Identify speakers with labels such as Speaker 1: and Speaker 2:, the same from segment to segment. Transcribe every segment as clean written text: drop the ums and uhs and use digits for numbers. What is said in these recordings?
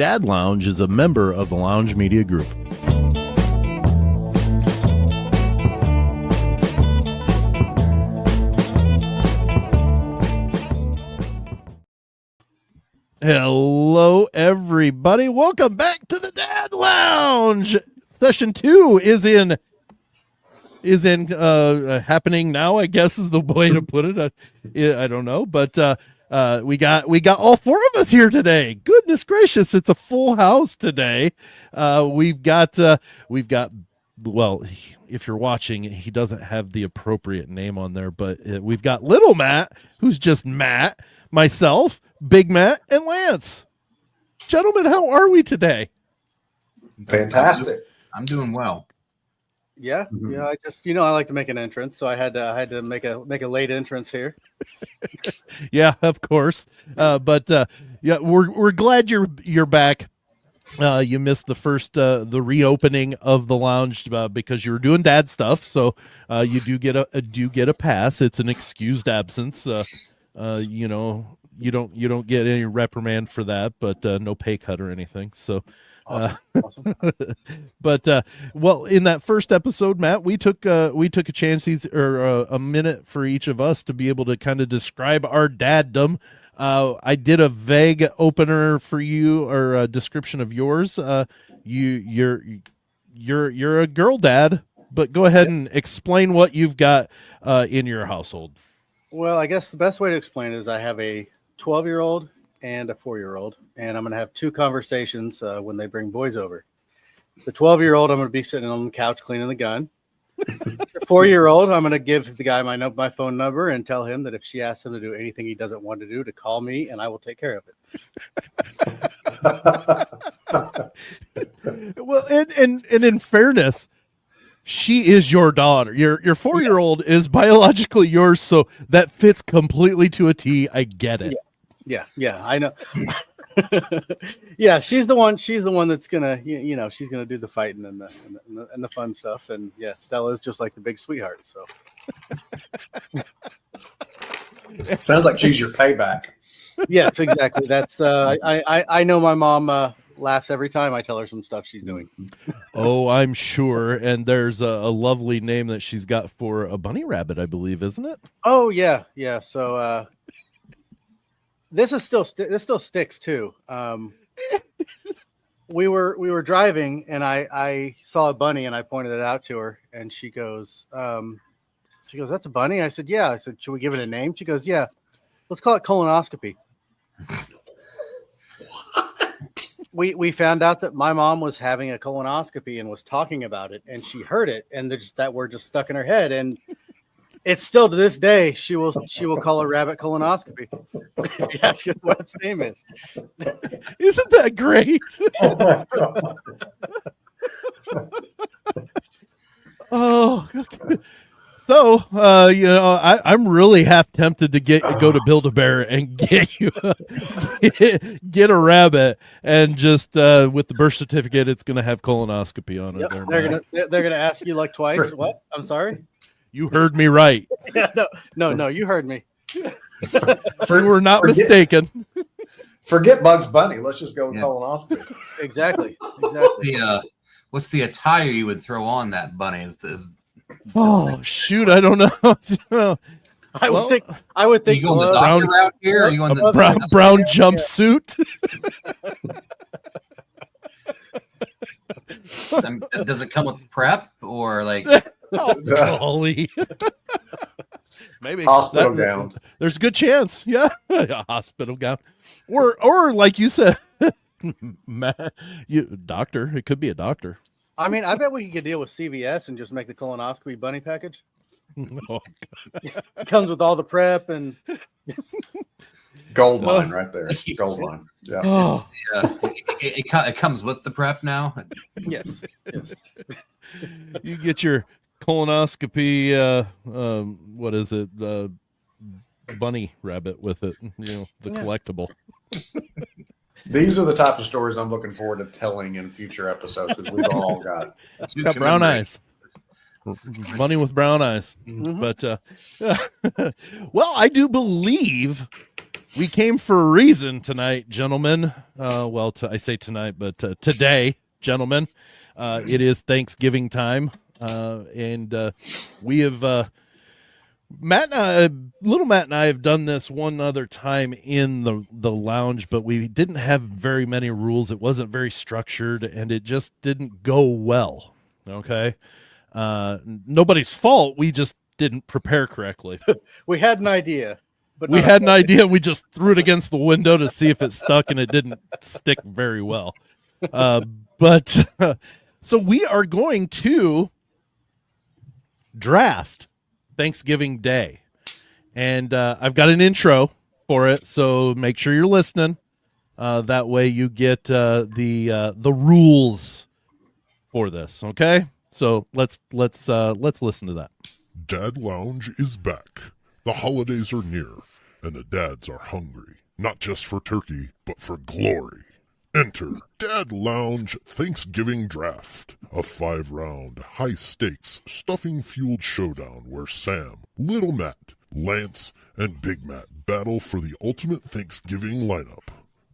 Speaker 1: Dad Lounge is a member of the Lounge Media Group. Hello, everybody. Welcome back to the Dad Lounge. Session 2 is in happening now, I guess is the way to put it. I don't know, but we got all four of us here today. Goodness gracious, it's a full house today. We've got well, if you're watching, he doesn't have the appropriate name on there, but we've got Little Matt, who's just Matt, myself, Big Matt, and Lance. Gentlemen, how are we today?
Speaker 2: Fantastic.
Speaker 3: I'm doing well.
Speaker 4: Yeah, yeah. I just, I like to make an entrance, so I had to make a late entrance here.
Speaker 1: Yeah, of course. But yeah, we're glad you're back. You missed the first the reopening of the lounge because you were doing dad stuff, so you do get a pass. It's an excused absence. You don't get any reprimand for that, but no pay cut or anything. So.
Speaker 4: Awesome.
Speaker 1: But well, in that first episode, Matt, we took a chance, or a minute for each of us to be able to kind of describe our daddom. I did a vague opener for you, or a description of yours. You're a girl dad, but go ahead and explain what you've got in your household.
Speaker 4: Well, I guess the best way to explain it is I have a 12-year-old and a 4-year-old, and I'm going to have two conversations when they bring boys over. The 12-year-old, I'm going to be sitting on the couch cleaning the gun. The 4-year-old, I'm going to give the guy my phone number and tell him that if she asks him to do anything he doesn't want to do, to call me, and I will take care of
Speaker 1: it. Well, and in fairness, she is your daughter. Your 4-year-old is biologically yours, so that fits completely to a T. I get it.
Speaker 4: Yeah, I know. Yeah, she's the one that's gonna, she's gonna do the fighting and the fun stuff. And yeah, Stella's just like the big sweetheart. So
Speaker 2: it sounds like she's your payback.
Speaker 4: Yes, exactly. That's I know my mom laughs every time I tell her some stuff she's doing.
Speaker 1: Oh, I'm sure. And there's a lovely name that she's got for a bunny rabbit, I believe, isn't it?
Speaker 4: Oh yeah. So this still sticks too. We were driving and I saw a bunny and I pointed it out to her and she goes, that's a bunny. I said, yeah. I said, should we give it a name? She goes, yeah, let's call it colonoscopy. We found out that my mom was having a colonoscopy and was talking about it, and she heard it, and that word just stuck in her head, and it's still to this day she will call a rabbit colonoscopy. If you ask her what its name is.
Speaker 1: Isn't that great? Oh, so I'm really half tempted to go to Build-A-Bear and get you get a rabbit, and just with the birth certificate, it's going to have colonoscopy on it.
Speaker 4: Yep, they're gonna ask you like twice. What? I'm sorry.
Speaker 1: You heard me right.
Speaker 4: Yeah, no, you heard me.
Speaker 1: We were not mistaken.
Speaker 2: Forget Bugs Bunny. Let's just go with colonoscopy.
Speaker 4: Exactly.
Speaker 3: What's the attire you would throw on that bunny?
Speaker 1: Oh shoot, I don't know.
Speaker 4: I would think
Speaker 3: you go the doctor route here, or you on the
Speaker 1: brown jumpsuit.
Speaker 3: Does it come with prep or like?
Speaker 1: Oh, golly. Maybe
Speaker 2: hospital gown.
Speaker 1: There's a good chance, yeah, a hospital gown, or like you said, doctor. It could be a doctor.
Speaker 4: I mean, I bet we could deal with CVS and just make the colonoscopy bunny package.
Speaker 1: Oh,
Speaker 4: it comes with all the prep and
Speaker 2: gold line right there. Gold line. Yeah.
Speaker 1: Oh.
Speaker 3: Yeah. It comes with the prep now.
Speaker 4: Yes.
Speaker 1: You get your colonoscopy. What is it? Bunny rabbit with it. The collectible.
Speaker 2: These are the type of stories I'm looking forward to telling in future episodes because we've all got
Speaker 1: brown eyes. Bunny with brown eyes.
Speaker 4: Mm-hmm.
Speaker 1: But well, I do believe we came for a reason tonight, gentlemen. Well, I say tonight, but today, gentlemen, it is Thanksgiving time, and we have little Matt and I have done this one other time in the lounge, but we didn't have very many rules. It wasn't very structured, and it just didn't go well. Okay, nobody's fault. We just didn't prepare correctly.
Speaker 4: We had an idea, but
Speaker 1: We had an idea. We just threw it against the window to see if it stuck, and it didn't stick very well. But so we are going to draft Thanksgiving Day, and I've got an intro for it. So make sure you're listening. That way you get the rules for this. Okay. So let's listen to that.
Speaker 5: Dad Lounge is back. The holidays are near, and the dads are hungry, not just for turkey, but for glory. Enter Dad Lounge Thanksgiving Draft, a 5-round, high-stakes, stuffing-fueled showdown where Sam, Little Matt, Lance, and Big Matt battle for the ultimate Thanksgiving lineup.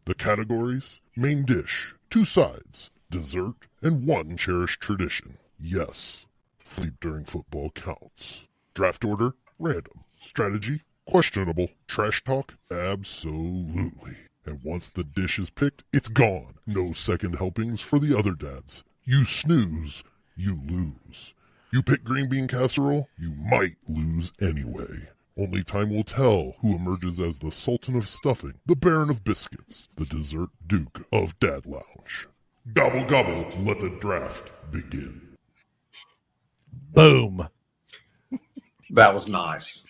Speaker 5: The categories: main dish, 2 sides, dessert, and 1 cherished tradition. Yes, sleep during football counts. Draft order: random. Strategy: questionable. Trash talk: absolutely. And once the dish is picked, it's gone. No second helpings for the other dads. You snooze, you lose. You pick green bean casserole, you might lose anyway. Only time will tell who emerges as the Sultan of Stuffing, the Baron of Biscuits, the Dessert Duke of Dad Lounge. Gobble gobble, let the draft begin.
Speaker 1: Boom.
Speaker 2: That was nice.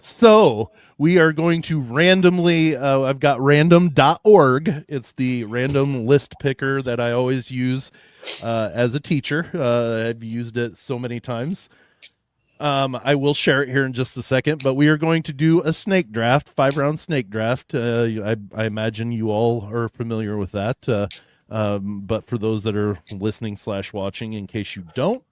Speaker 1: So we are going to randomly, I've got random.org. It's the random list picker that I always use as a teacher. I've used it so many times. I will share it here in just a second, but we are going to do a snake draft, 5-round snake draft. I imagine you all are familiar with that. But for those that are listening / watching, in case you don't,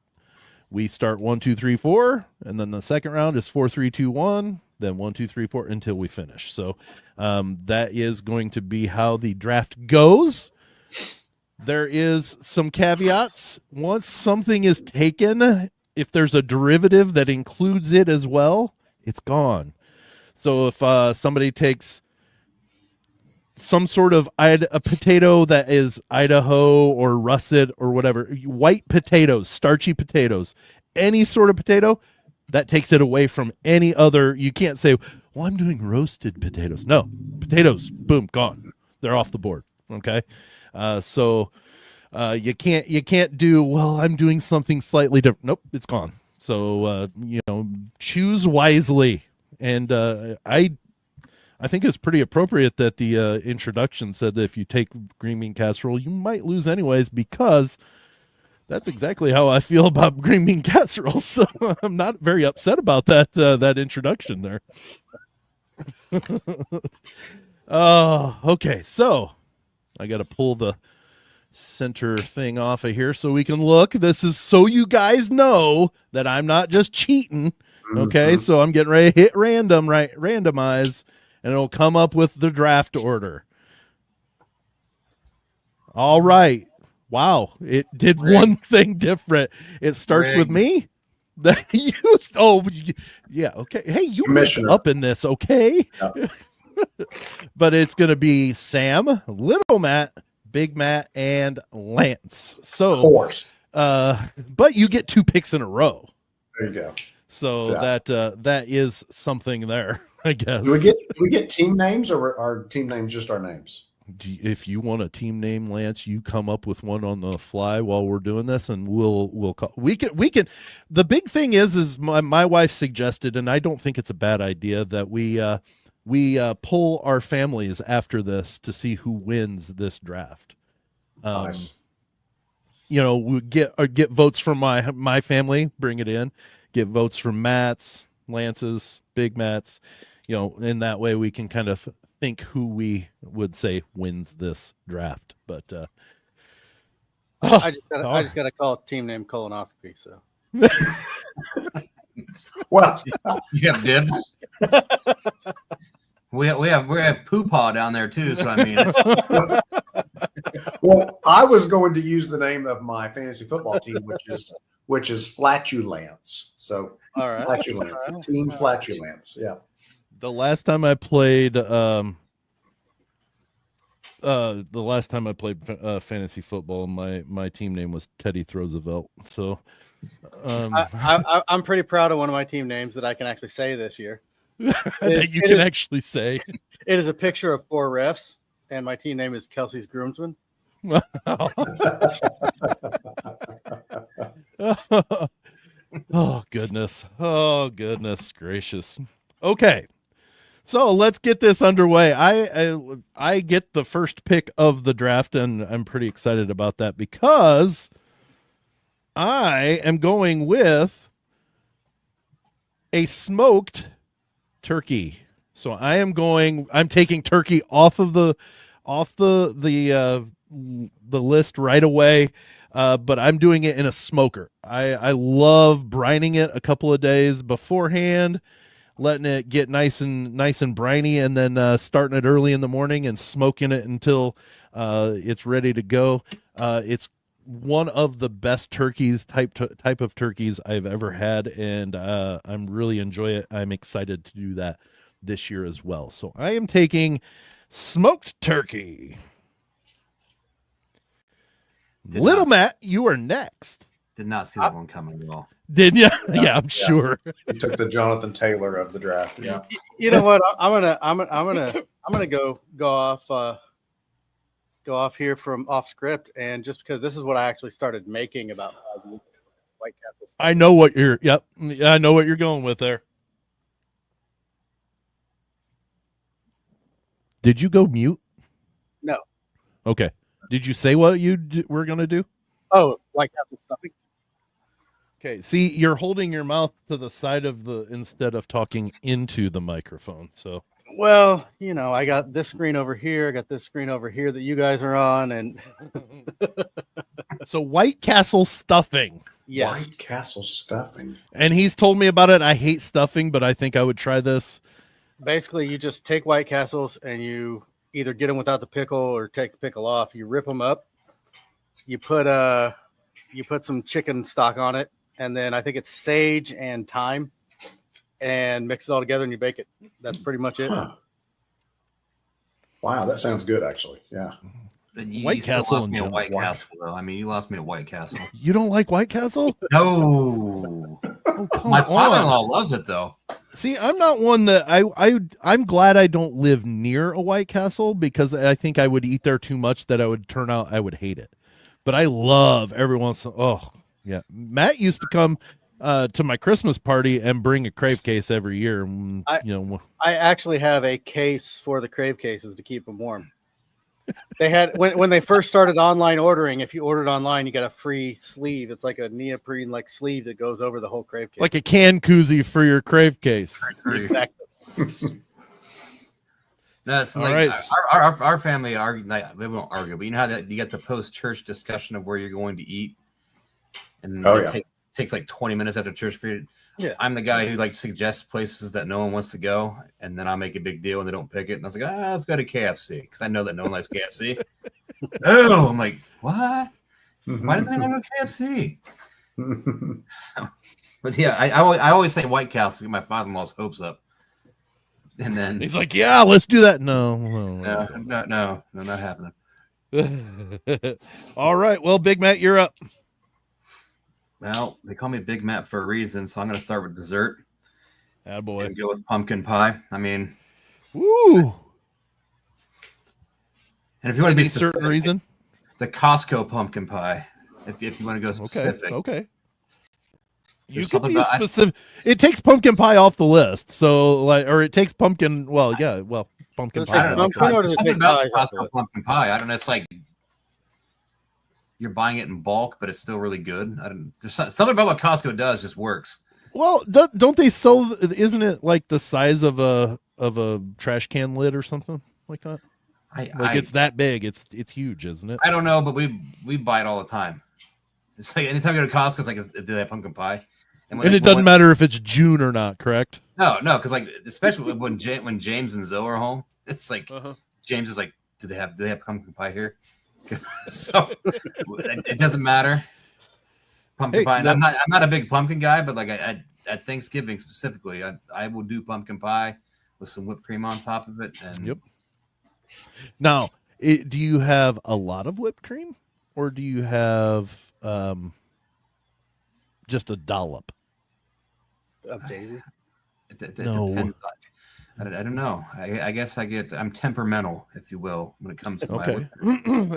Speaker 1: we start 1, 2, 3, 4, and then the second round is 4, 3, 2, 1, then 1, 2, 3, 4 until we finish. So that is going to be how the draft goes. There is some caveats. Once something is taken, if there's a derivative that includes it as well, it's gone. So if somebody takes some sort of a potato that is Idaho or russet or whatever, white potatoes, starchy potatoes, any sort of potato, that takes it away from any other. You can't say, well, I'm doing roasted potatoes. No, potatoes, boom, gone. They're off the board. Okay. So you can't do, well, I'm doing something slightly different. Nope, it's gone. So, choose wisely. And I think it's pretty appropriate that the introduction said that if you take green bean casserole, you might lose anyways, because that's exactly how I feel about green bean casserole. So I'm not very upset about that introduction there. Oh, okay. So I got to pull the center thing off of here so we can look. This is so you guys know that I'm not just cheating. Okay, so I'm getting ready to hit randomize, and it'll come up with the draft order. All right. Wow. It did one thing different. It starts with me. Yeah. Okay. Hey, you were up in this. Okay. Yeah. But it's going to be Sam, Little Matt, Big Matt, and Lance. So, of course. But you get 2 picks in a row.
Speaker 2: There you go.
Speaker 1: So that is something there, I guess.
Speaker 2: Do we get team names, or are team names just our names?
Speaker 1: If you want a team name, Lance, you come up with one on the fly while we're doing this, and we'll call. We can. The big thing is my wife suggested, and I don't think it's a bad idea, that we poll our families after this to see who wins this draft.
Speaker 2: Nice.
Speaker 1: We get votes from my family, bring it in. Get votes from Matt's, Lance's, Big Matt's, in that way we can kind of think who we would say wins this draft. But
Speaker 4: I just got to call it team name colonoscopy. So
Speaker 2: Well,
Speaker 3: You have dibs. We have poo paw down there too. So I mean,
Speaker 2: well, I was going to use the name of my fantasy football team, which is Flatulence. So
Speaker 4: All right.
Speaker 2: Flatulence,
Speaker 4: All right.
Speaker 2: Team Flatulence. Yeah.
Speaker 1: The last time I played fantasy football, my team name was Teddy Roosevelt. So
Speaker 4: I'm pretty proud of one of my team names that I can actually say this year.
Speaker 1: that you can actually say.
Speaker 4: It is a picture of 4 refs, and my team name is Kelsey's Groomsman.
Speaker 1: Oh goodness gracious. Okay, so let's get this underway. I get the first pick of the draft, and I'm pretty excited about that because I am going with a smoked turkey. So I'm taking turkey off the list right away. But I'm doing it in a smoker. I love brining it a couple of days beforehand, letting it get nice and briny, and then starting it early in the morning and smoking it until it's ready to go. It's one of the best turkeys type of turkeys I've ever had, and I'm really enjoy it. I'm excited to do that this year as well. So I am taking smoked turkey. Little Matt, you are next.
Speaker 3: did not see that one coming at all.
Speaker 1: Didn't you? Yeah, I'm sure.
Speaker 2: You took the Jonathan Taylor of the draft. Yeah.
Speaker 4: You know what? I'm gonna go off here from off script, and just because this is what I actually started making about 5 weeks ago, White Castle stuff.
Speaker 1: I know what you're. Yep, I know what you're going with there. Did you go mute?
Speaker 4: No.
Speaker 1: Okay. Did you say what you were going to do?
Speaker 4: Oh, White Castle stuffing.
Speaker 1: Okay. See, you're holding your mouth to the side of instead of talking into the microphone. So.
Speaker 4: Well, you know, I got this screen over here. I got this screen over here that you guys are on, and
Speaker 1: So White Castle stuffing.
Speaker 4: yes,
Speaker 2: White Castle stuffing.
Speaker 1: And he's told me about it. I hate stuffing, but I think I would try this.
Speaker 4: basically you just take White Castles and you either get them without the pickle or take the pickle off. You rip them up. You put some chicken stock on it, and then I think it's sage and thyme, and mix it all together and you bake it. That's pretty much it.
Speaker 2: Huh. Wow, that sounds good, actually. Yeah.
Speaker 1: White
Speaker 3: You still
Speaker 1: Castle
Speaker 3: lost
Speaker 1: in
Speaker 3: me a
Speaker 1: general.
Speaker 3: White Castle, though. I mean, you lost me a White Castle.
Speaker 1: You don't like White Castle?
Speaker 3: No.
Speaker 1: Oh, come
Speaker 3: My
Speaker 1: on.
Speaker 3: father-in-law loves it, though.
Speaker 1: See, I'm not one that I'm glad I don't live near a White Castle because I think I would eat there too much that I would hate it. But I love every once. Oh yeah, Matt used to come to my Christmas party and bring a crave case every year.
Speaker 4: I actually have a case for the crave cases to keep them warm. They had when they first started online ordering. If you ordered online, you got a free sleeve. It's like a neoprene like sleeve that goes over the whole crave case.
Speaker 1: like a can koozie for your crave case.
Speaker 4: Exactly.
Speaker 3: No, it's
Speaker 1: All
Speaker 3: like
Speaker 1: right.
Speaker 3: our family argue. Like, we won't argue, but you know how that you get the post-church discussion of where you're going to eat, and takes like 20 minutes after church period.
Speaker 4: Yeah.
Speaker 3: I'm the guy who like suggests places that no one wants to go, and then I'll make a big deal and they don't pick it. And I was like, let's go to KFC because I know that no one likes KFC. Oh, I'm like, what? Why doesn't anyone go to KFC? So, but yeah, I always say White Castle to get my father-in-law's hopes up, and then
Speaker 1: He's like, yeah, let's do that. No.
Speaker 3: no, not happening.
Speaker 1: All right. Well, Big Matt, you're up.
Speaker 3: Well, they call me Big Matt for a reason, so I'm going to start with dessert
Speaker 1: Attaboy.
Speaker 3: and go with pumpkin pie. I mean,
Speaker 1: Woo.
Speaker 3: and if you want to be
Speaker 1: Any certain
Speaker 3: specific,
Speaker 1: reason?
Speaker 3: the Costco pumpkin pie. If you want to go specific,
Speaker 1: Okay. You
Speaker 3: There's
Speaker 1: can
Speaker 3: something
Speaker 1: be
Speaker 3: about-
Speaker 1: specific. It takes pumpkin pie off the list. So or it takes pumpkin. Well, yeah. Well, pumpkin
Speaker 4: Does it
Speaker 1: pie.
Speaker 3: I don't know.
Speaker 4: Pumpkin or does it
Speaker 3: Something
Speaker 4: take
Speaker 3: about
Speaker 4: pies
Speaker 3: the
Speaker 4: off the
Speaker 3: Costco
Speaker 4: list?
Speaker 3: pumpkin pie. I don't know. It's like you're buying it in bulk, but it's still really good. There's something about what Costco does just works.
Speaker 1: Well, don't they sell? Isn't it like the size of a trash can lid or something like that? It's that big. It's huge, isn't it?
Speaker 3: I don't know, but we buy it all the time. It's like anytime you go to Costco, it's like, do they have pumpkin pie?
Speaker 1: And it doesn't matter if it's June or not, correct?
Speaker 3: No, because like especially when James and Zoe are home, it's like James is like, do they have pumpkin pie here? So it doesn't matter. Pumpkin pie. And I'm not a big pumpkin guy, but like at Thanksgiving specifically, I will do pumpkin pie with some whipped cream on top of it. And
Speaker 1: Yep. Now, do you have a lot of whipped cream, or do you have just a dollop?
Speaker 4: Of Daisy.
Speaker 3: It depends. I don't know. I guess I'm temperamental, if you will, when it comes to
Speaker 1: okay.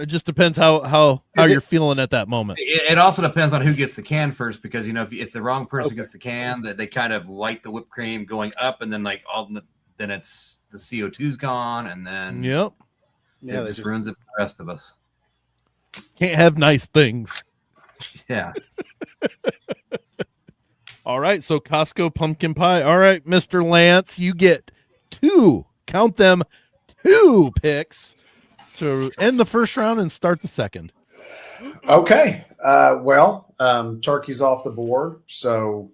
Speaker 1: It just depends how you're feeling at that moment.
Speaker 3: It also depends on who gets the can first, because if the wrong person gets the can, that they kind of light the whipped cream going up, and then like then it's the CO2's gone, and then
Speaker 1: Yep.
Speaker 3: It just ruins it for the rest of us.
Speaker 1: Can't have nice things.
Speaker 3: Yeah.
Speaker 1: All right, so Costco pumpkin pie. All right, Mr. Lance, you get 2 picks to end the first round and start the second.
Speaker 2: Okay. Turkey's off the board. So,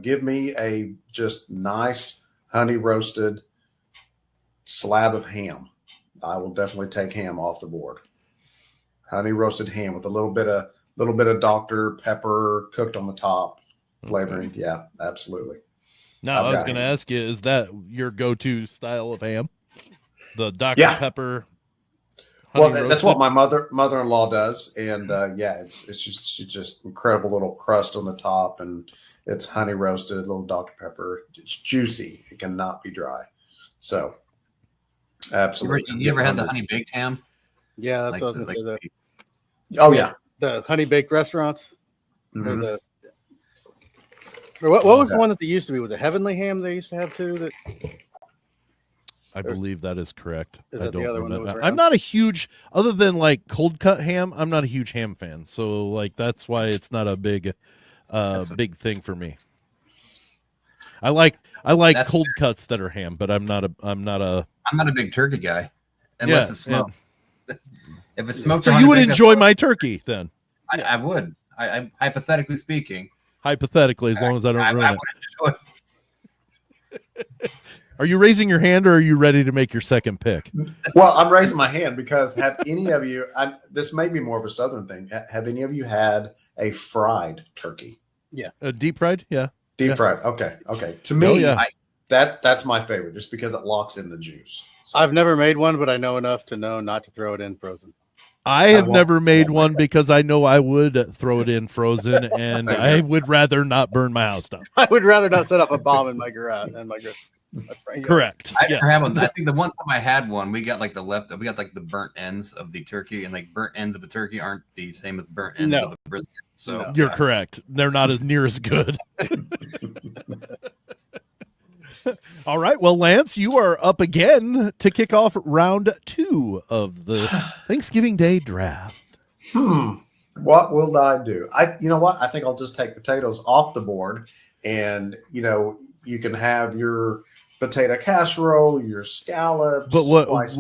Speaker 2: give me a just nice honey roasted slab of ham. I will definitely take ham off the board. Honey roasted ham with a little bit of Dr. Pepper cooked on the top. Flavoring, yeah, absolutely.
Speaker 1: Now, I was going to ask you, is that your go-to style of ham? The Dr. Pepper.
Speaker 2: Well, that's what my mother-in-law does, and it's just incredible little crust on the top, and it's honey roasted, little Dr. Pepper. It's juicy; it cannot be dry. So, absolutely.
Speaker 3: You ever had the honey baked ham?
Speaker 4: Yeah, that's what I was going to say.
Speaker 2: Oh yeah,
Speaker 4: the honey baked restaurants.
Speaker 2: Mm-hmm.
Speaker 4: What was the one that they used to be? Was it Heavenly Ham they used to have too? That
Speaker 1: I believe that is correct.
Speaker 4: Is
Speaker 1: I
Speaker 4: that
Speaker 1: don't
Speaker 4: the other one that
Speaker 1: remember.
Speaker 4: was
Speaker 1: I'm not a huge, other than like cold cut ham, I'm not a huge ham fan. So like that's why it's not a big thing for me. I like cold cuts that are ham, but I'm not a
Speaker 3: big turkey guy unless it's smoked. Yeah. If it's smoked,
Speaker 1: so you would enjoy my turkey then?
Speaker 3: I would. I hypothetically speaking.
Speaker 1: Hypothetically, as long as I don't ruin it. Are you raising your hand, or are you ready to make your second pick?
Speaker 2: Well, I'm raising my hand because have any of you? This may be more of a Southern thing. Have any of you had a fried turkey?
Speaker 4: Yeah,
Speaker 1: deep fried. Yeah,
Speaker 2: deep fried. Okay. To me, that's my favorite, just because it locks in the juice. So.
Speaker 4: I've never made one, but I know enough to know not to throw it in frozen.
Speaker 1: I have never made one because I know I would throw it in frozen, and I would rather not burn my house down.
Speaker 4: I would rather not set up a bomb in my garage.
Speaker 1: Correct.
Speaker 3: I never had one. I think the one time I had one, we got like the burnt ends of the turkey, and like burnt ends of a turkey aren't the same as burnt ends of a brisket. So
Speaker 1: you're correct. They're not as near as good. All right. Well, Lance, you are up again to kick off round 2 of the Thanksgiving Day draft.
Speaker 2: What will I do? You know what? I think I'll just take potatoes off the board, and you can have your potato casserole, your scallops.
Speaker 1: But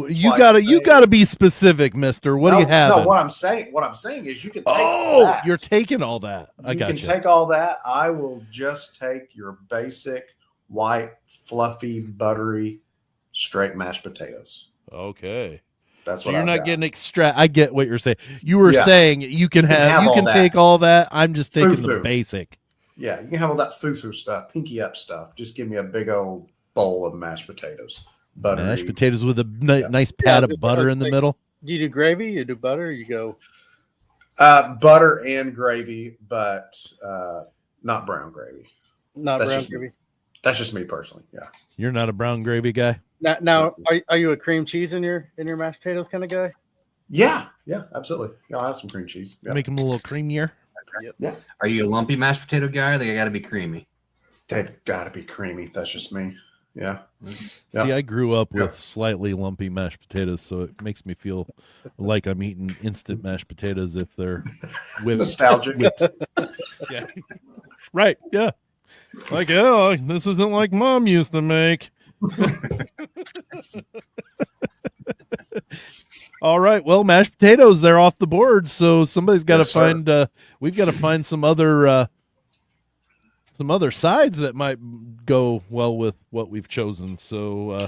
Speaker 1: you gotta be specific, Mister. What do you have?
Speaker 2: No, what I'm saying is you can take all that.
Speaker 1: You're taking all that.
Speaker 2: You can take all that. I will just take your basic white, fluffy, buttery, straight mashed potatoes.
Speaker 1: Okay.
Speaker 2: That's what
Speaker 1: you're not getting extra. I get what you're saying. You were saying you can take all that. I'm just taking the basic.
Speaker 2: Yeah, you can have all that foo-foo stuff, pinky up stuff. Just give me a big old bowl of mashed potatoes. Buttery.
Speaker 1: Mashed potatoes with a nice pat of butter in the middle.
Speaker 4: Do you do gravy? You do butter? You go
Speaker 2: butter and gravy, but not brown gravy.
Speaker 4: Brown gravy.
Speaker 2: That's just me personally. Yeah.
Speaker 1: You're not a brown gravy guy?
Speaker 4: Now are you a cream cheese in your mashed potatoes kind of guy?
Speaker 2: Yeah, absolutely. Yeah, I'll have some cream cheese. Yeah.
Speaker 1: Make them a little creamier.
Speaker 4: Yep.
Speaker 2: Yeah.
Speaker 3: Are you a lumpy mashed potato guy, or they got to be creamy?
Speaker 2: They've got to be creamy. That's just me. Yeah.
Speaker 1: See, I grew up with slightly lumpy mashed potatoes, so it makes me feel like I'm eating instant mashed potatoes if they're
Speaker 2: nostalgic.
Speaker 1: Yeah. Right. Yeah. Like, oh, this isn't like Mom used to make. All right. Well, mashed potatoes, they're off the board. So somebody's got to find, we've got to find some other some other sides that might go well with what we've chosen. So,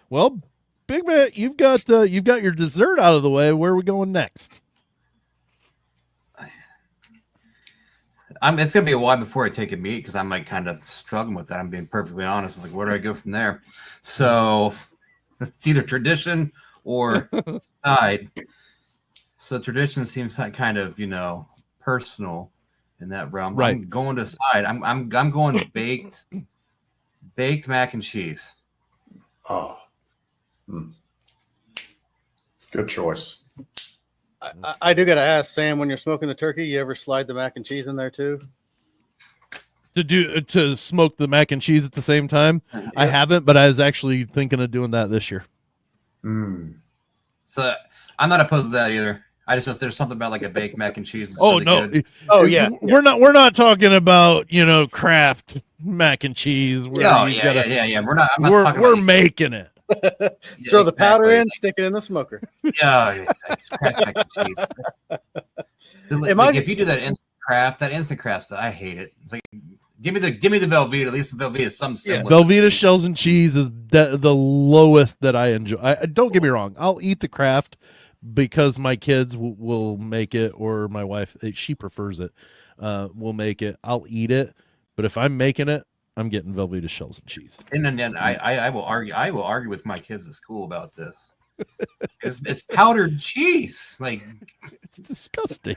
Speaker 1: well, Big Man, you've got your dessert out of the way. Where are we going next?
Speaker 3: It's gonna be a while before I take a meat because I'm like kind of struggling with that. I'm being perfectly honest. It's like, where do I go from there? So it's either tradition or side. So tradition seems like kind of personal in that realm.
Speaker 1: Right.
Speaker 3: I'm going to side. I'm going baked mac and cheese.
Speaker 2: Oh, good choice.
Speaker 4: I do got to ask, Sam, when you're smoking the turkey, you ever slide the mac and cheese in there too?
Speaker 1: To smoke the mac and cheese at the same time?
Speaker 3: Yeah.
Speaker 1: I haven't, but I was actually thinking of doing that this year.
Speaker 3: So I'm not opposed to that either. I just there's something about like a baked mac and cheese.
Speaker 1: Oh,
Speaker 3: really
Speaker 1: no.
Speaker 3: good.
Speaker 4: Oh yeah.
Speaker 1: We're not talking about, Kraft mac and cheese. Where
Speaker 3: Yeah,
Speaker 1: you gotta-
Speaker 3: yeah. I'm not talking
Speaker 1: we're
Speaker 3: about
Speaker 1: making it.
Speaker 4: Throw the powder
Speaker 3: exactly.
Speaker 4: in, stick it in the smoker.
Speaker 3: Yeah, mac and cheese. If you do that instant craft stuff, I hate it. It's like give me the Velveeta. At least the Velveeta is some semblance.
Speaker 1: Velveeta shells and cheese is the lowest that I enjoy. Don't get me wrong. I'll eat the Kraft because my kids will make it, or my wife, she prefers it, will make it. I'll eat it, but if I'm making it, I'm getting Velveeta shells and cheese.
Speaker 3: And then I will argue with my kids at school about this. It's powdered cheese. Like
Speaker 1: It's disgusting.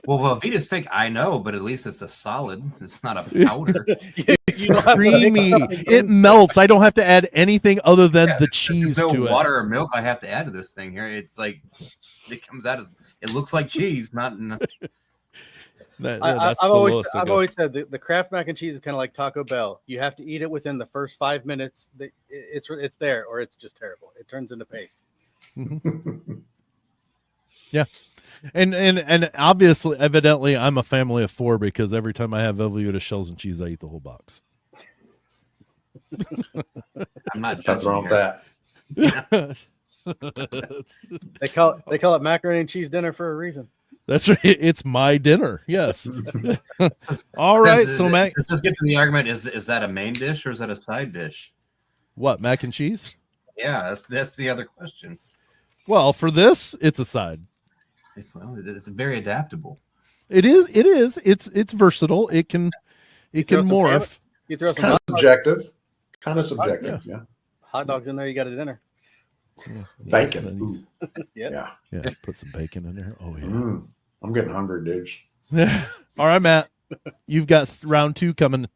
Speaker 3: Velveeta's fake. I know, but at least it's a solid. It's not a powder.
Speaker 4: You don't have to
Speaker 1: Creamy.
Speaker 4: mix it up.
Speaker 1: It melts. I don't have to add anything other than the cheese
Speaker 3: There's no
Speaker 1: to
Speaker 3: water or milk I have to add to this thing here. It's like it comes out as it looks like cheese, not.
Speaker 1: That's
Speaker 4: I've
Speaker 1: the
Speaker 4: always
Speaker 1: lowest I'll go.
Speaker 4: said the Kraft mac and cheese is kind of like Taco Bell. You have to eat it within the first 5 minutes. It's there, or it's just terrible. It turns into paste.
Speaker 1: Yeah. And obviously, evidently, I'm a family of 4 because every time I have Velveeta shells and cheese, I eat the whole box.
Speaker 3: I'm not
Speaker 2: Nothing wrong with
Speaker 3: that.
Speaker 2: that.
Speaker 4: They call it macaroni and cheese dinner for a reason.
Speaker 1: That's right. It's my dinner. Yes. All right. So, Mac,
Speaker 3: let's just get to the argument. Is that a main dish or is that a side dish?
Speaker 1: what, mac and cheese?
Speaker 3: Yeah, that's the other question.
Speaker 1: Well, for this, it's a side.
Speaker 3: Well, it's very adaptable.
Speaker 1: It is. It's versatile. It can
Speaker 4: throw some
Speaker 1: morph.
Speaker 4: You throw some
Speaker 2: Kind of subjective. Kind of subjective. Yeah.
Speaker 4: hot dogs in there, you got a dinner.
Speaker 1: Yeah.
Speaker 2: Bacon. Ooh.
Speaker 4: Yep.
Speaker 2: Yeah.
Speaker 1: Yeah. Put some bacon in there. Oh yeah.
Speaker 2: I'm getting hungry, dudes.
Speaker 1: All right, Matt. You've got round 2 coming.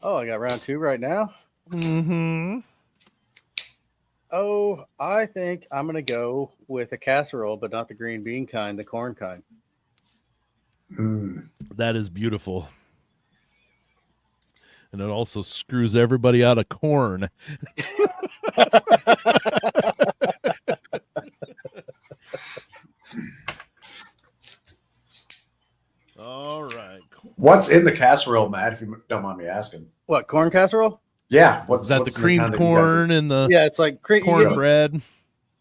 Speaker 4: Oh, I got round 2 right now.
Speaker 1: Mm-hmm.
Speaker 4: Oh, I think I'm going to go with a casserole, but not the green bean kind, the corn kind.
Speaker 1: That is beautiful. And it also screws everybody out of corn. All right.
Speaker 2: What's in the casserole, Matt, if you don't mind me asking?
Speaker 4: What, corn casserole?
Speaker 2: Yeah.
Speaker 1: Is that the
Speaker 2: what's in
Speaker 1: creamed
Speaker 2: kind that you guys-
Speaker 1: corn and the
Speaker 4: Yeah, it's like
Speaker 1: cornbread?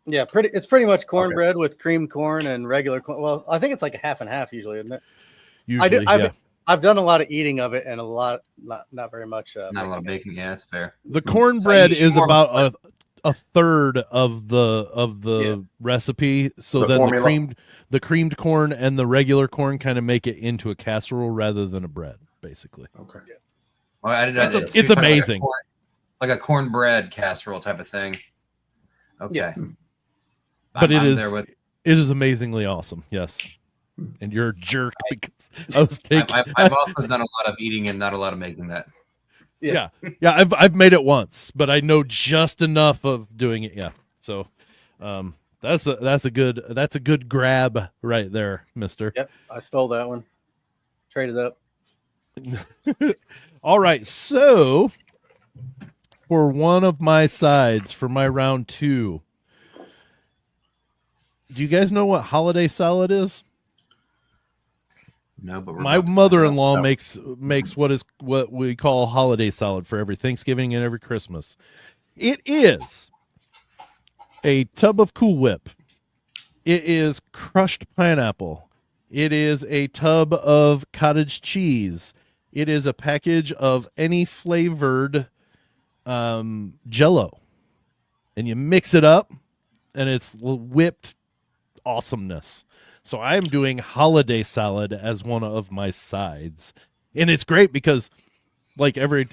Speaker 4: Yeah, it's pretty much cornbread with creamed corn and regular corn. Well, I think it's like a half and half usually, isn't it?
Speaker 1: Usually, yeah.
Speaker 4: I've done a lot of eating of it and a lot, not very much.
Speaker 3: Not a lot of bacon. Yeah, that's fair.
Speaker 1: The cornbread is
Speaker 3: more
Speaker 1: about a third of the recipe. So
Speaker 2: The
Speaker 1: then
Speaker 2: formula.
Speaker 1: the creamed corn and the regular corn kind of make it into a casserole rather than a bread, basically.
Speaker 2: Okay.
Speaker 3: Well, I didn't know.
Speaker 1: It's amazing.
Speaker 3: Like a cornbread casserole type of thing. Okay.
Speaker 4: Yeah.
Speaker 1: But
Speaker 3: I'm
Speaker 1: it
Speaker 3: there
Speaker 1: is
Speaker 3: with-
Speaker 1: it is amazingly awesome. Yes. And you're a jerk because I was taking
Speaker 3: I've also done a lot of eating and not a lot of making that.
Speaker 1: Yeah, I've made it once, but I know just enough of doing it. Yeah, so that's a good grab right there, Mister.
Speaker 4: Yep, I stole that one. Traded up.
Speaker 1: All right, so for one of my sides for my round 2, do you guys know what holiday salad is?
Speaker 3: No, but
Speaker 1: My mother-in-law
Speaker 2: No.
Speaker 1: makes what we call holiday salad for every Thanksgiving and every Christmas. It is a tub of Cool Whip. It is crushed pineapple. It is a tub of cottage cheese. It is a package of any flavored Jello, and you mix it up, and it's whipped awesomeness. So I'm doing holiday salad as one of my sides, and it's great because like every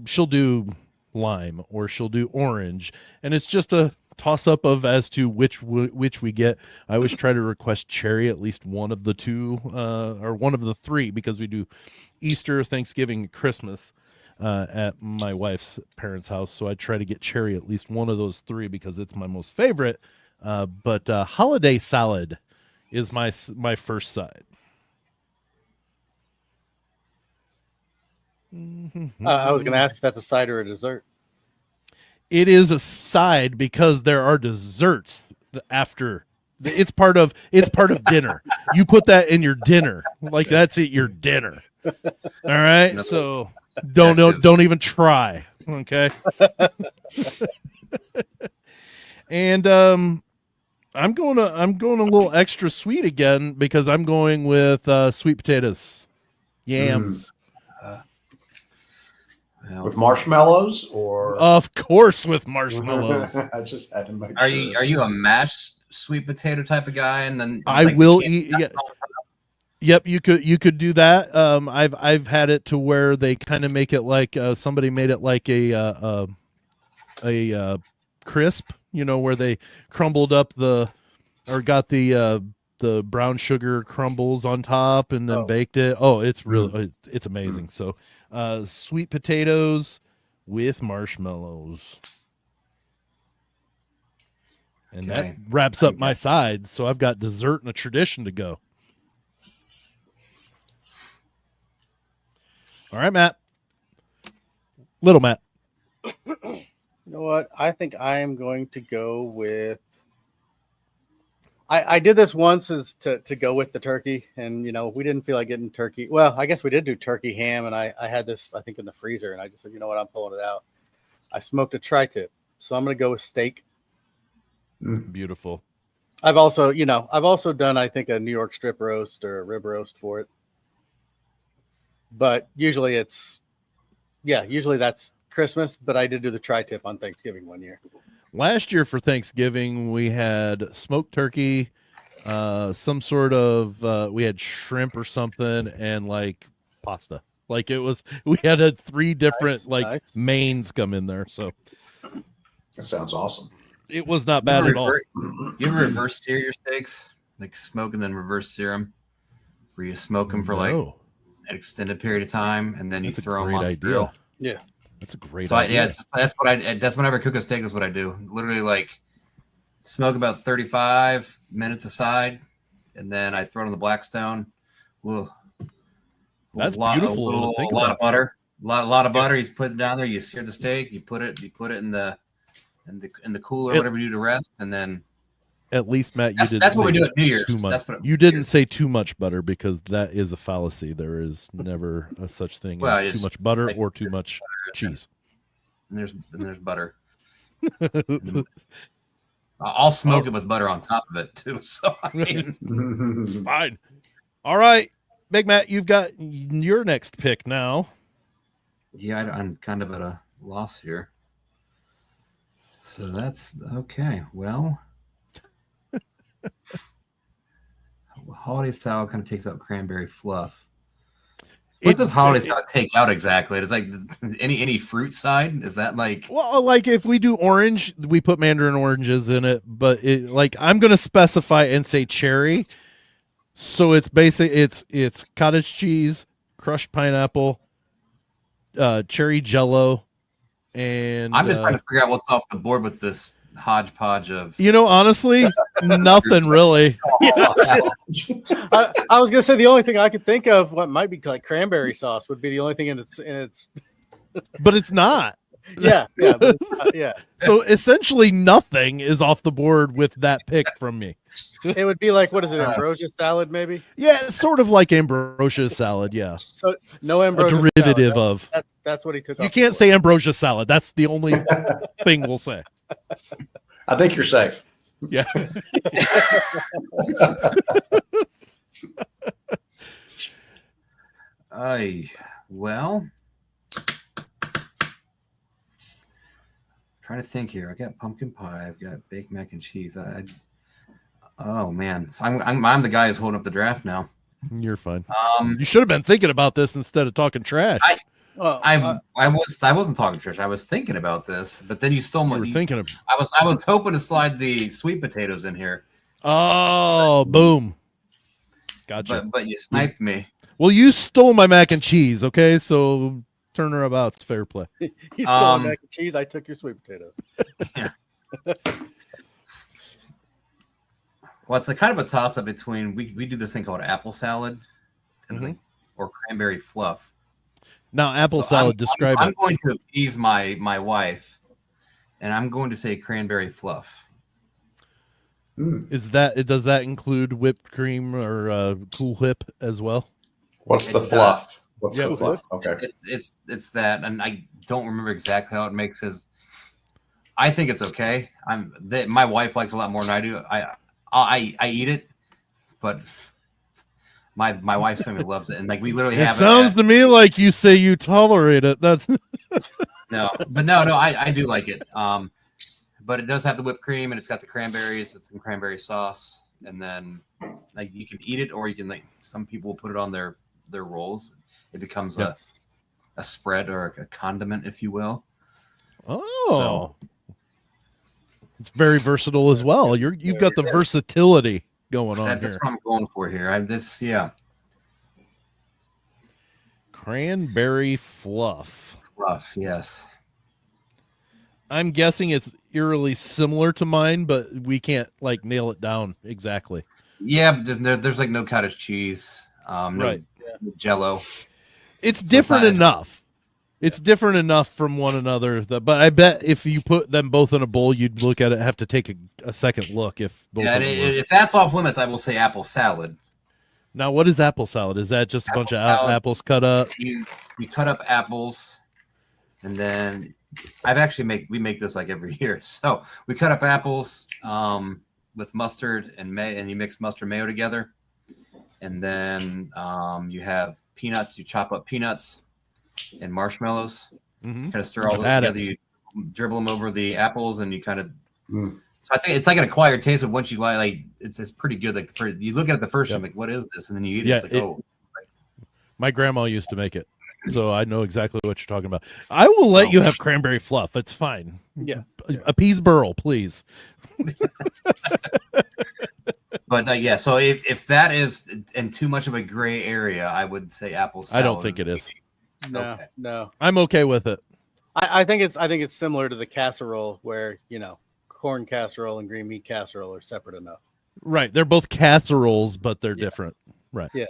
Speaker 1: she'll do lime or she'll do orange, and it's just a toss up of as to which we get. I always try to request cherry, at least one of the two or one of the three, because we do Easter, Thanksgiving, and Christmas at my wife's parents' house. So I try to get cherry at least one of those three because it's my most favorite. But holiday salad is my first side.
Speaker 4: I was going to ask if that's a side or a dessert.
Speaker 1: It is a side because there are desserts after. It's part of dinner. You put that in your dinner, like that's it. Your dinner. All right.
Speaker 3: No.
Speaker 1: So don't even try. Okay. And I'm going a little extra sweet again because I'm going with sweet potatoes, yams.
Speaker 2: With marshmallows, or
Speaker 1: Of course, with marshmallows.
Speaker 2: I just had to make
Speaker 3: Are
Speaker 2: sure.
Speaker 3: you a mashed sweet potato type of guy? And then
Speaker 1: I
Speaker 3: like,
Speaker 1: will
Speaker 3: you can't-
Speaker 1: eat. Yeah. Yep, you could do that. I've had it to where they kind of make it like somebody made it like a crisp, where they crumbled up got the brown sugar crumbles on top and then baked it. Oh, it's really it's amazing. So, sweet potatoes with marshmallows. And that
Speaker 3: Okay.
Speaker 1: wraps up my sides. So I've got dessert and a tradition to go. All right, Matt. Little Matt.
Speaker 4: You know what? I think I am going to go with. I did this once as to go with the turkey, and we didn't feel like getting turkey. Well, I guess we did do turkey ham, and I had this I think in the freezer, and I just said, you know what, I'm pulling it out. I smoked a tri-tip, so I'm going to go with steak.
Speaker 1: Beautiful.
Speaker 4: I've also done I think a New York strip roast or a rib roast for it, but usually that's Christmas. But I did do the tri-tip on Thanksgiving one year.
Speaker 1: Last year for Thanksgiving, we had smoked turkey, some sort of we had shrimp or something, and like pasta. Like we had 3 different
Speaker 4: Nice.
Speaker 1: mains come in there, so
Speaker 2: That sounds awesome.
Speaker 1: it was not bad at all.
Speaker 3: You ever reverse sear your steaks, like smoke and then reverse sear them, where you smoke them for like
Speaker 1: No.
Speaker 3: an extended period of time, and then you
Speaker 1: That's a
Speaker 3: throw them
Speaker 1: great
Speaker 3: on the
Speaker 1: idea.
Speaker 3: grill.
Speaker 4: Yeah.
Speaker 1: That's a great
Speaker 3: So
Speaker 1: idea.
Speaker 3: that's what I. That's whenever I cook a steak. That's what I do. Literally, like smoke about 35 minutes aside, and then I throw it on the Blackstone.
Speaker 1: That's
Speaker 3: a
Speaker 1: beautiful to think
Speaker 3: lot
Speaker 1: about.
Speaker 3: of butter. A lot of butter. You put it down there. You sear the steak. You put it in the cooler, whatever you do to rest, and then.
Speaker 1: At least, Matt, you didn't.
Speaker 3: That's what we
Speaker 1: say
Speaker 3: do at New Year's.
Speaker 1: Too much.
Speaker 3: That's what
Speaker 1: You didn't say too much butter because that is a fallacy. There is never a such thing
Speaker 3: Well,
Speaker 1: as
Speaker 3: it's
Speaker 1: too much butter
Speaker 3: like-
Speaker 1: or too much cheese.
Speaker 3: And there's butter. I'll smoke it with butter on top of it too. So I mean,
Speaker 1: Fine. All right, Big Matt, you've got your next pick now.
Speaker 3: yeah, I'm kind of at a loss here. So that's okay. Well, holiday style kind of takes out cranberry fluff. What does holiday style take out exactly? It's like any fruit side. Is that like?
Speaker 1: Well, like if we do orange, we put mandarin oranges in it, but I'm going to specify and say cherry. So it's it's cottage cheese, crushed pineapple, cherry jello, and
Speaker 3: I'm just trying to figure out what's off the board with this hodgepodge of.
Speaker 1: honestly, nothing really.
Speaker 4: I was gonna say the only thing I could think of what might be like cranberry sauce would be the only thing in its
Speaker 1: But it's not.
Speaker 4: yeah but it's not, yeah
Speaker 1: So essentially nothing is off the board with that pick from me.
Speaker 4: it would be like what is it, ambrosia salad maybe?
Speaker 1: Yeah, it's sort of like ambrosia salad, yeah.
Speaker 4: So no
Speaker 1: A
Speaker 4: ambrosia
Speaker 1: derivative
Speaker 4: salad.
Speaker 1: of.
Speaker 4: That's what he took.
Speaker 1: You
Speaker 4: off the
Speaker 1: can't
Speaker 4: board.
Speaker 1: say ambrosia salad. That's the only thing we'll say.
Speaker 2: I think you're safe.
Speaker 1: Yeah.
Speaker 3: I think here. I got pumpkin pie. I've got baked mac and cheese. Oh man, so I'm the guy who's holding up the draft now.
Speaker 1: You're fine. You should have been thinking about this instead of talking trash.
Speaker 3: I wasn't talking trash. I was thinking about this, but then you stole my.
Speaker 1: You were thinking of.
Speaker 3: I was hoping to slide the sweet potatoes in here.
Speaker 1: Oh, boom! Gotcha.
Speaker 3: But you sniped me.
Speaker 1: Well, you stole my mac and cheese. Okay, so turnabout's fair play.
Speaker 4: You stole mac and cheese. I took your sweet potato.
Speaker 3: Yeah. Well, it's kind of a toss up between we do this thing called apple salad, or cranberry fluff.
Speaker 1: Now, apple salad. Describe it.
Speaker 3: I'm going to appease my wife, and I'm going to say cranberry fluff.
Speaker 1: Does that include whipped cream or Cool Whip as well?
Speaker 2: What's the fluff? What's the fluff? Okay,
Speaker 3: it's that, and I don't remember exactly how it makes his. I think it's okay. My wife likes a lot more than I do. I eat it, but my wife's family loves it, and like we literally have.
Speaker 1: It sounds to me like you say you tolerate it. That's
Speaker 3: no, I do like it. But it does have the whipped cream, and it's got the cranberries. It's some cranberry sauce, and then like you can eat it, or you can some people will put it on their rolls. It becomes a spread or a condiment, if you will.
Speaker 1: Oh, it's very versatile as well. You've got the versatility going on
Speaker 3: That's
Speaker 1: here.
Speaker 3: what I'm going for here.
Speaker 1: Cranberry fluff.
Speaker 3: Fluff, yes.
Speaker 1: I'm guessing it's eerily similar to mine, but we can't nail it down exactly.
Speaker 3: Yeah, there's no cottage cheese, no Jello.
Speaker 1: It's different enough. It's different enough from one another. But I bet if you put them both in a bowl, you'd look at it, have to take a second look. If both
Speaker 3: if that's off limits, I will say apple salad.
Speaker 1: Now, what is apple salad? Is that just a bunch of apples cut up?
Speaker 3: You cut up apples, and then we make this every year. So we cut up apples with mustard and you mix mustard mayo together, and then you have peanuts. You chop up peanuts and marshmallows. Kind of stir all those together. You dribble them over the apples, and you kind of. So I think it's like an acquired taste of once you it's pretty good. You look at it the first time, what is this? And then you eat it. It's
Speaker 1: my grandma used to make it, so I know exactly what you're talking about. I will let you have cranberry fluff. It's fine.
Speaker 4: Yeah.
Speaker 1: Appease Burl, please.
Speaker 3: But so if that is in too much of a gray area, I would say apple salad.
Speaker 1: I don't think it is.
Speaker 4: No.
Speaker 1: I'm okay with it.
Speaker 4: I think it's similar to the casserole where corn casserole and green meat casserole are separate enough.
Speaker 1: Right. They're both casseroles, but they're different. Right.
Speaker 4: Yeah.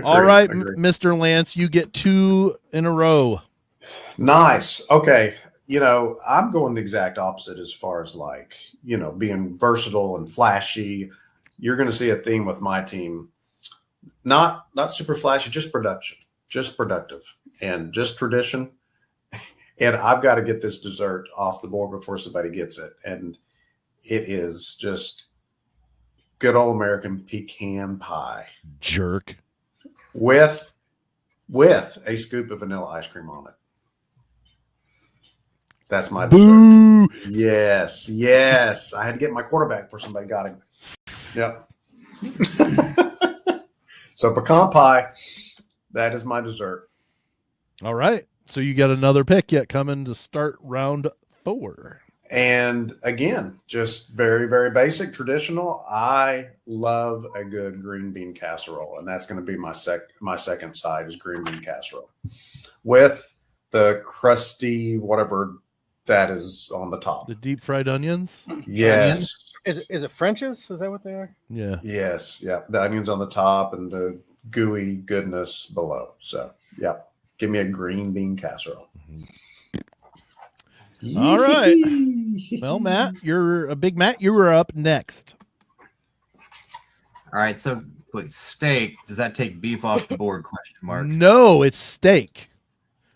Speaker 1: All right, Mr. Lance, you get 2 in a row.
Speaker 2: Nice. Okay. I'm going the exact opposite as far as being versatile and flashy. You're going to see a theme with my team. Not super flashy, just production, just productive, and just tradition. And I've got to get this dessert off the board before somebody gets it. And it is just good old American pecan pie.
Speaker 1: Jerk.
Speaker 2: With a scoop of vanilla ice cream on it. That's my
Speaker 1: Boo!
Speaker 2: Dessert. Yes. I had to get my quarterback before somebody got him. Yep. So pecan pie, that is my dessert.
Speaker 1: All right. So you got another pick yet coming to start round 4.
Speaker 2: And again, just very, very basic, traditional. I love a good green bean casserole, and that's going to be my second side is green bean casserole with the crusty whatever that is on the top.
Speaker 1: The deep fried onions?
Speaker 2: Yes.
Speaker 4: Is it French's? Is that what they are?
Speaker 1: Yeah.
Speaker 2: Yes. Yeah. The onions on the top and the gooey goodness below. So, yeah. Give me a green bean casserole.
Speaker 1: All right. Well, Matt, you were up next.
Speaker 3: All right. So, steak, does that take beef off the board? Question mark.
Speaker 1: No, it's steak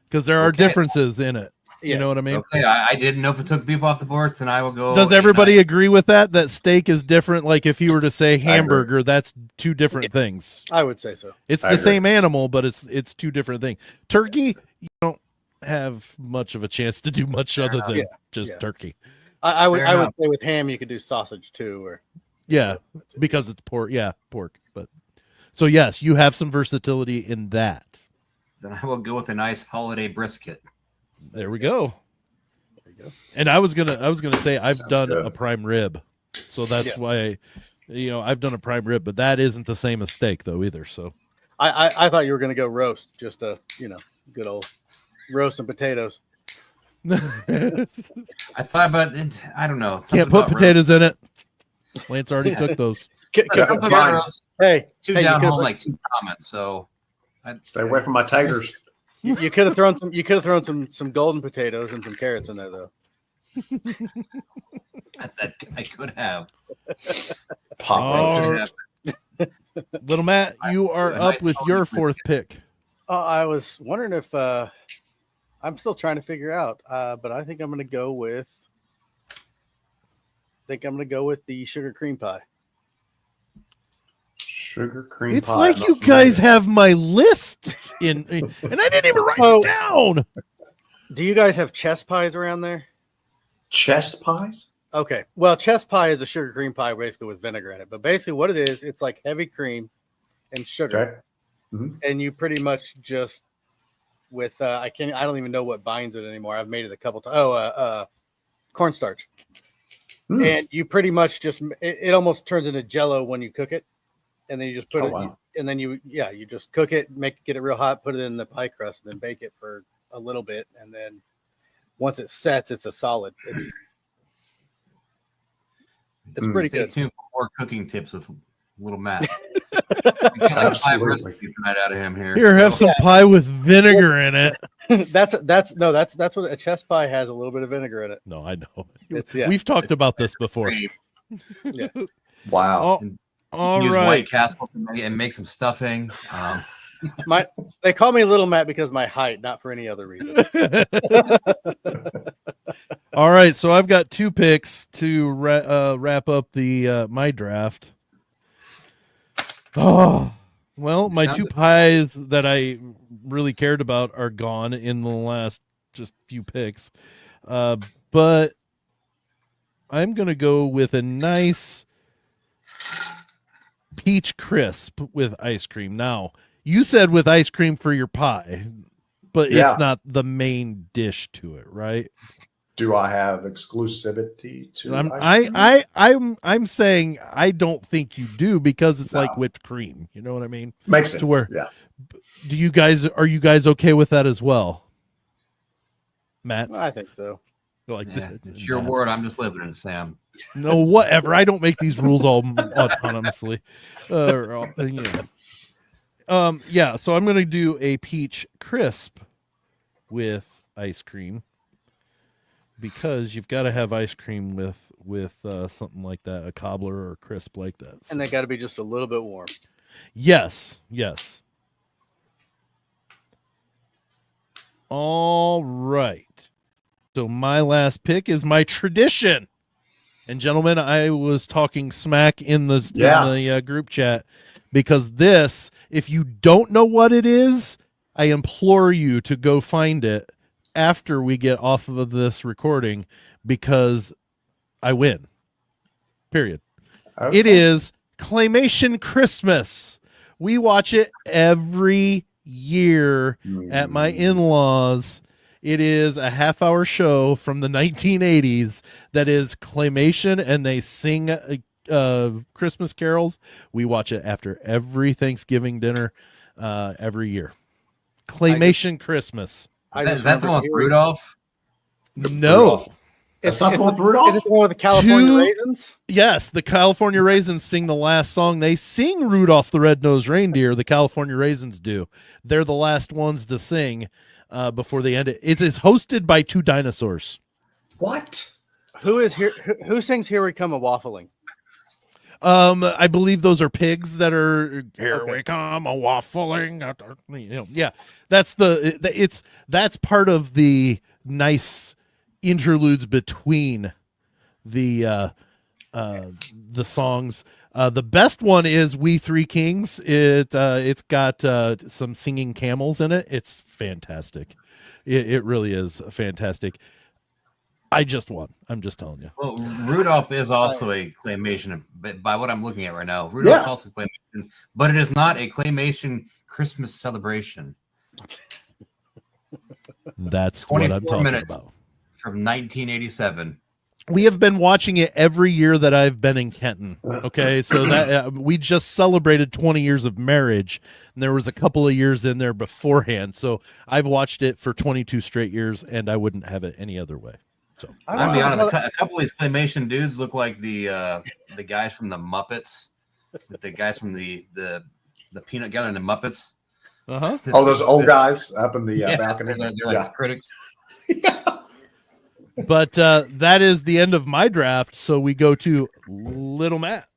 Speaker 1: because there are differences in it. You know what I mean?
Speaker 3: Okay. I didn't know if it took beef off the board. Then I will go.
Speaker 1: Does everybody agree with that? That steak is different? Like if you were to say hamburger, that's 2 different things.
Speaker 4: I would say so.
Speaker 1: It's the same animal, but it's 2 different things. Turkey, have much of a chance to do much other than just turkey.
Speaker 4: I would
Speaker 3: Fair
Speaker 4: say with ham you could do sausage too, or
Speaker 1: Yeah, because it's pork. Yeah, pork. But so yes, you have some versatility in that.
Speaker 3: Then I will go with a nice holiday brisket.
Speaker 1: There we go. And I was gonna say I've
Speaker 2: Sounds
Speaker 1: done
Speaker 2: good.
Speaker 1: a prime rib, so that's why, I've done a prime rib, but that isn't the same as steak though either. So
Speaker 4: I thought you were gonna go roast, just a good old roast and potatoes.
Speaker 3: I thought about it. I don't know. something
Speaker 1: can't put
Speaker 3: about
Speaker 1: potatoes in it. Lance already took those.
Speaker 3: roast.
Speaker 2: Yeah,
Speaker 3: Something
Speaker 2: it's
Speaker 3: about
Speaker 2: fine.
Speaker 3: roast.
Speaker 4: Hey,
Speaker 3: Two
Speaker 4: hey,
Speaker 3: down
Speaker 4: you
Speaker 3: home,
Speaker 4: could
Speaker 3: like two comments. So
Speaker 2: Stay away from my taters.
Speaker 4: you could have thrown some. You could have thrown some golden potatoes and some carrots in there though.
Speaker 3: I could have.
Speaker 2: Pot
Speaker 1: Oh,
Speaker 2: roast.
Speaker 3: Could have.
Speaker 1: Little Matt, you are
Speaker 3: a
Speaker 1: up
Speaker 3: nice
Speaker 1: with
Speaker 3: holiday
Speaker 1: your
Speaker 3: brisket.
Speaker 1: fourth pick.
Speaker 4: I was wondering if I'm still trying to figure out, but I think I'm going to go with. The sugar cream pie.
Speaker 2: Sugar cream
Speaker 1: It's
Speaker 2: pie.
Speaker 1: like
Speaker 2: I'm not
Speaker 1: you
Speaker 2: familiar.
Speaker 1: guys have my list and I didn't even write it down.
Speaker 4: Do you guys have chest pies around there?
Speaker 2: chest pies.
Speaker 4: Okay. Well, chest pie is a sugar cream pie basically with vinegar in it. But basically what it is, it's like heavy cream and sugar.
Speaker 2: Okay.
Speaker 4: And you pretty much just with I don't even know what binds it anymore. I've made it a couple times. Cornstarch. And you pretty much just it almost turns into jello when you cook it. And then you just put and then you just cook it, get it real hot, put it in the pie crust, and then bake it for a little bit, and then once it sets, it's a solid. It's pretty
Speaker 3: Stay
Speaker 4: good.
Speaker 3: tuned for more cooking tips with little Matt. We got like 5 recipes right out of him here.
Speaker 1: Here, have some pie with vinegar in it.
Speaker 4: that's what a chest pie has, a little bit of vinegar in it.
Speaker 1: No, I know.
Speaker 4: We've
Speaker 1: talked about this before.
Speaker 4: Yeah.
Speaker 2: Wow.
Speaker 1: All
Speaker 3: use
Speaker 1: right.
Speaker 3: White Castle and make some stuffing.
Speaker 4: They call me Little Matt because of my height, not for any other reason.
Speaker 1: All right, so I've got 2 picks to wrap up the my draft. Oh, well, my 2 pies that I really cared about are gone in the last just few picks. But I'm going to go with a nice peach crisp with ice cream. Now, you said with ice cream for your pie, but it's not the main dish to it, right?
Speaker 2: Do I have exclusivity to ice cream?
Speaker 1: I'm saying I don't think you do because it's like whipped cream. You know what I mean?
Speaker 2: Makes sense.
Speaker 1: To where,
Speaker 2: yeah.
Speaker 1: Are you guys okay with that as well? Matt?
Speaker 4: I think so.
Speaker 3: It's your word. I'm just living in it, Sam.
Speaker 1: No, whatever. I don't make these rules all autonomously. So I'm going to do a peach crisp with ice cream because you've got to have ice cream with something like that, a cobbler or a crisp like that. So.
Speaker 4: And they got to be just a little bit warm.
Speaker 1: Yes. All right. So my last pick is my tradition. And gentlemen, I was talking smack in the group chat because this, if you don't know what it is, I implore you to go find it after we get off of this recording because I win. Period. Okay. It is Claymation Christmas. We watch it every year at my in-laws. It is a half-hour show from the 1980s that is claymation, and they sing Christmas carols. We watch it after every Thanksgiving dinner every year. Claymation Christmas.
Speaker 3: Is that the one with Rudolph?
Speaker 1: No.
Speaker 2: Rudolph. That's not the one with Rudolph?
Speaker 4: Is it the one with the California Raisins?
Speaker 1: Yes, the California Raisins sing the last song. They sing Rudolph the Red-Nosed Reindeer. The California Raisins do. They're the last ones to sing. Before they end it. It's hosted by 2 dinosaurs.
Speaker 2: What?
Speaker 4: Who is here? Who sings "Here We Come a Waffling"?
Speaker 1: I believe those are pigs that are "Here We Come a Waffling." Yeah, that's that's part of the nice interludes between the the songs. The best one is "We Three Kings." It's got some singing camels in it. It's fantastic. It really is fantastic. I just won. I'm just telling you.
Speaker 3: Well, Rudolph is also a claymation, but by what I'm looking at right now, Rudolph's also claymation, but it is not a claymation Christmas celebration.
Speaker 1: That's what I'm
Speaker 3: 24
Speaker 1: talking
Speaker 3: minutes
Speaker 1: about.
Speaker 3: from 1987.
Speaker 1: We have been watching it every year that I've been in Kenton. Okay, so that we just celebrated 20 years of marriage, and there was a couple of years in there beforehand. So I've watched it for 22 straight years, and I wouldn't have it any other way. So
Speaker 3: I'm gonna be honest. A couple of these claymation dudes look like the guys from the Muppets, the guys from the peanut gallery and the Muppets.
Speaker 1: Uh-huh.
Speaker 2: Oh, those old guys up in the balcony.
Speaker 3: They're like critics.
Speaker 1: But that is the end of my draft. So we go to Little Matt.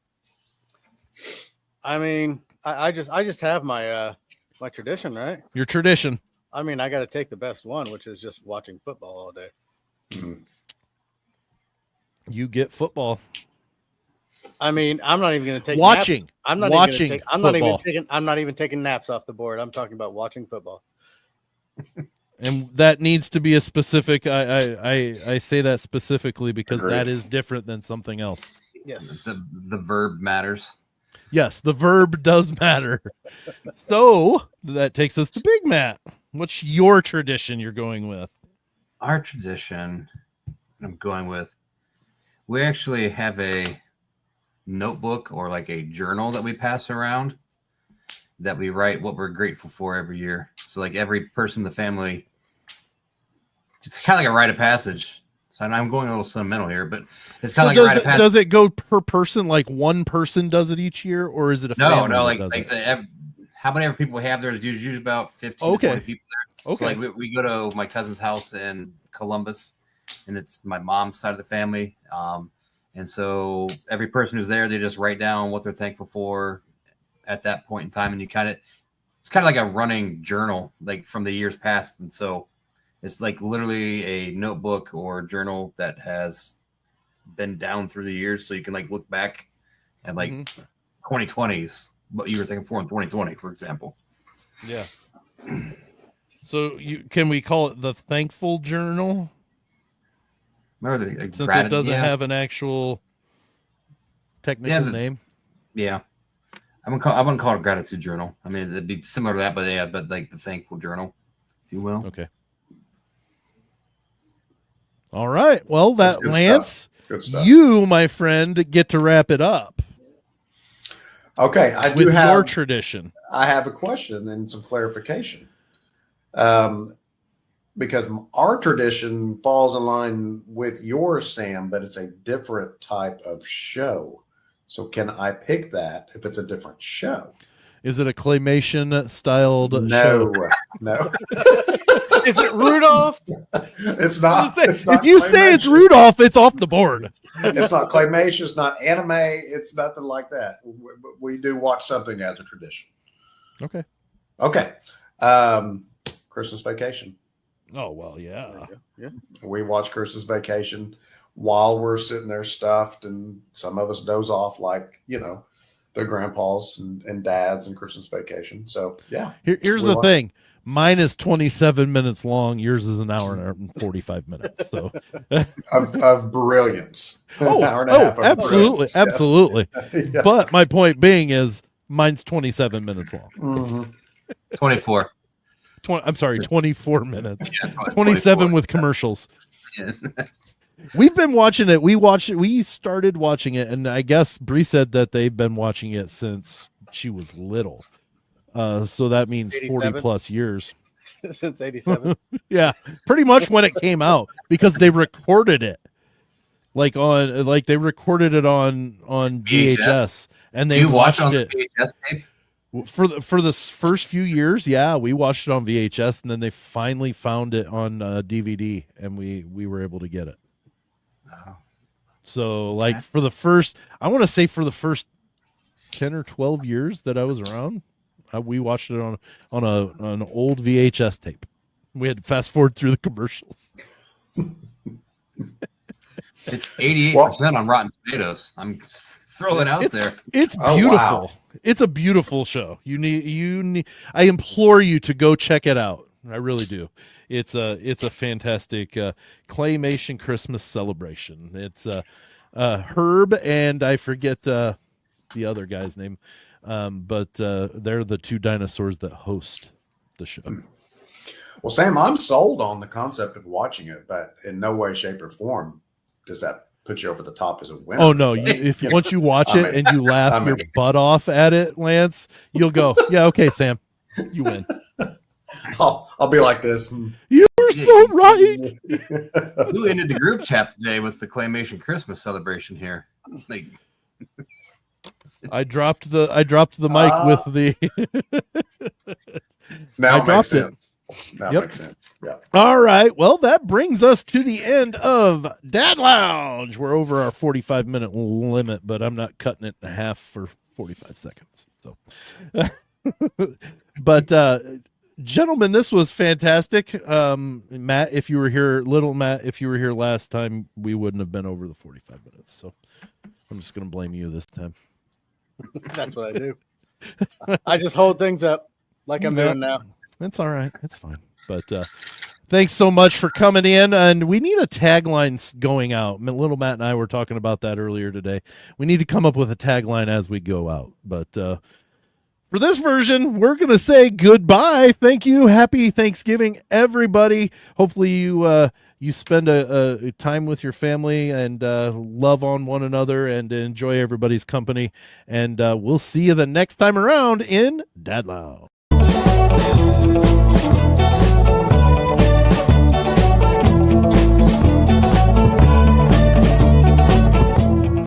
Speaker 4: I mean, I just have my my tradition, right?
Speaker 1: Your tradition.
Speaker 4: I mean, I got to take the best one, which is just watching football all day.
Speaker 1: You get football.
Speaker 4: I mean, I'm not even going to take
Speaker 1: watching.
Speaker 4: Naps. I'm not
Speaker 1: watching.
Speaker 4: Even I'm not even taking naps off the board. I'm talking about watching football.
Speaker 1: And that needs to be a specific. I say that specifically because that is different than something else.
Speaker 4: Yes,
Speaker 3: the verb matters.
Speaker 1: Yes, the verb does matter. So that takes us to Big Matt. What's your tradition you're going with?
Speaker 3: Our tradition I'm going with. We actually have a notebook or like a journal that we pass around that we write what we're grateful for every year. So like every person in the family, it's kind of like a rite of passage. So I'm going a little sentimental here, but it's kind of like a rite of passage.
Speaker 1: Does it go per person? Like one person does it each year, or is it a family?
Speaker 3: No, like how many people we have there is usually about 15 to 20 people there.
Speaker 1: Okay.
Speaker 3: So like we go to my cousin's house in Columbus, and it's my mom's side of the family. And so every person who's there, they just write down what they're thankful for at that point in time. And it's kind of like a running journal, like from the years past. And so it's like literally a notebook or journal that has been down through the years. So you can like look back at like 2020s, what you were thinking for in 2020, for example.
Speaker 1: Yeah. So can we call it the thankful journal?
Speaker 3: Remember
Speaker 1: since it doesn't have an actual technical name.
Speaker 3: Yeah, I wouldn't call it a gratitude journal. I mean, it'd be similar to that, but like the thankful journal, if you will.
Speaker 1: Okay. All right. Well, that Lance, you, my friend, get to wrap it up.
Speaker 2: Okay, I
Speaker 1: with
Speaker 2: do have
Speaker 1: your tradition.
Speaker 2: I have a question and some clarification. Because our tradition falls in line with yours, Sam, but it's a different type of show. So can I pick that if it's a different show?
Speaker 1: Is it a claymation styled show?
Speaker 2: No.
Speaker 4: Is it Rudolph?
Speaker 2: It's not.
Speaker 1: If you say it's Rudolph, it's off the board.
Speaker 2: It's not claymation. It's not anime. It's nothing like that. We do watch something as a tradition. Okay. Christmas Vacation.
Speaker 1: Oh, well, yeah.
Speaker 2: We watch Christmas Vacation while we're sitting there stuffed, and some of us doze off like, their grandpas and dads and Christmas Vacation. So, yeah.
Speaker 1: Here's the thing. Mine is 27 minutes long. Yours is an hour and 45 minutes. So
Speaker 2: of brilliance.
Speaker 1: Absolutely.
Speaker 2: Yes.
Speaker 1: Absolutely.
Speaker 2: Yeah.
Speaker 1: But my point being is mine's 27 minutes long.
Speaker 2: Mm-hmm.
Speaker 3: 24.
Speaker 1: 24 minutes.
Speaker 3: Yeah,
Speaker 1: 27
Speaker 3: 24.
Speaker 1: with commercials.
Speaker 3: Yeah.
Speaker 1: We've been watching it. We started watching it, and I guess Bree said that they've been watching it since she was little. So that means 40 plus years.
Speaker 4: Since 87.
Speaker 1: Yeah, pretty much when it came out, because they recorded it they recorded it on VHS, and they watched it.
Speaker 3: VHS tape?
Speaker 1: For the first few years, yeah, we watched it on VHS, and then they finally found it on DVD, and we were able to get it.
Speaker 3: Oh.
Speaker 1: So, for the first 10 or 12 years that I was around, we watched it on an old VHS tape. We had to fast forward through the commercials.
Speaker 3: It's 88% on Rotten Tomatoes. I'm throwing it out there.
Speaker 1: It's
Speaker 2: Oh,
Speaker 1: beautiful.
Speaker 2: wow.
Speaker 1: It's a beautiful show. You need. I implore you to go check it out. I really do. It's a fantastic claymation Christmas celebration. It's Herb and I forget the other guy's name, but they're the two dinosaurs that host the show.
Speaker 2: Well, Sam, I'm sold on the concept of watching it, but in no way, shape, or form does that put you over the top as a winner.
Speaker 1: Oh no! Once you watch it and you laugh your butt off at it, Lance, you'll go, yeah, okay, Sam, you win.
Speaker 2: I'll be like this.
Speaker 1: You were so right.
Speaker 3: Who ended the group chat today with the claymation Christmas celebration here? Like,
Speaker 1: I dropped the mic with the.
Speaker 2: Now
Speaker 1: I
Speaker 2: it makes
Speaker 1: dropped it.
Speaker 2: sense. Now
Speaker 1: Yep.
Speaker 2: it makes sense. Yeah.
Speaker 1: All right. Well, that brings us to the end of Dad Lounge. We're over our 45-minute limit, but I'm not cutting it in half for 45 seconds. So, but gentlemen, this was fantastic. Matt, if you were here, little Matt, if you were here last time, we wouldn't have been over the 45 minutes. So I'm just going to blame you this time.
Speaker 4: That's what I do. I just hold things up like I'm doing now.
Speaker 1: That's all right. It's fine. But thanks so much for coming in. And we need a tagline going out. Little Matt and I were talking about that earlier today. We need to come up with a tagline as we go out. But for this version, we're going to say goodbye. Thank you. Happy Thanksgiving, everybody. Hopefully you spend a time with your family and love on one another and enjoy everybody's company. And we'll see you the next time around in Dad Lounge.